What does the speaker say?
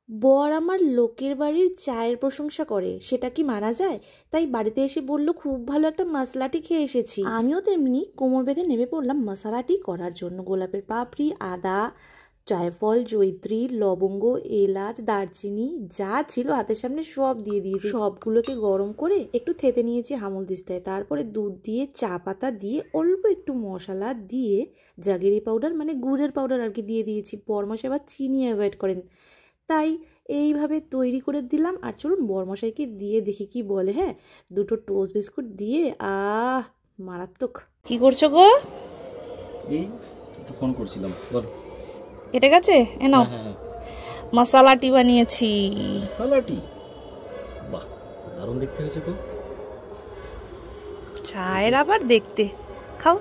বর আমার লোকের বাড়ির চায়ের প্রশংসা করে, সেটা কি মানা যায়? তাই বাড়িতে এসে বলল খুব ভালো একটা মশলাটি খেয়ে এসেছি। আমিও তেমনি কোমর বেঁধে নেমে পড়লাম মশলাটি করার জন্য। গোলাপের পাপড়ি, আদা, জায়ফল, জয়িত্রী, লবঙ্গ, এলাচ, দারচিনি যা ছিল হাতের সামনে সব দিয়ে দিয়েছি। সবগুলোকে গরম করে একটু থেতে নিয়েছি হামল দিস্তায়। তারপরে দুধ দিয়ে, চা পাতা দিয়ে, অল্প একটু মশলা দিয়ে, জাগেরি পাউডার মানে গুড়ের পাউডার আর কি দিয়ে দিয়েছি। বরমশাই আবার চিনি অ্যাভয়েড করেন, তাই এইভাবে তৈরি করে দিলাম। আর চলুন বরমশাইকে দিয়ে দেখি কি বলে। হ্যাঁ, দুটো টোস্ট বিস্কুট দিয়ে মারাত্মক। কি করছো গো? এই ফোন করছিলাম। বল। কেটে গেছে? এ নাও, মশলাটি বানিয়েছি। মশলাটি? বাহ, দারুণ দেখতে হয়েছে তো। চায়ের আবার দেখতে। খাও।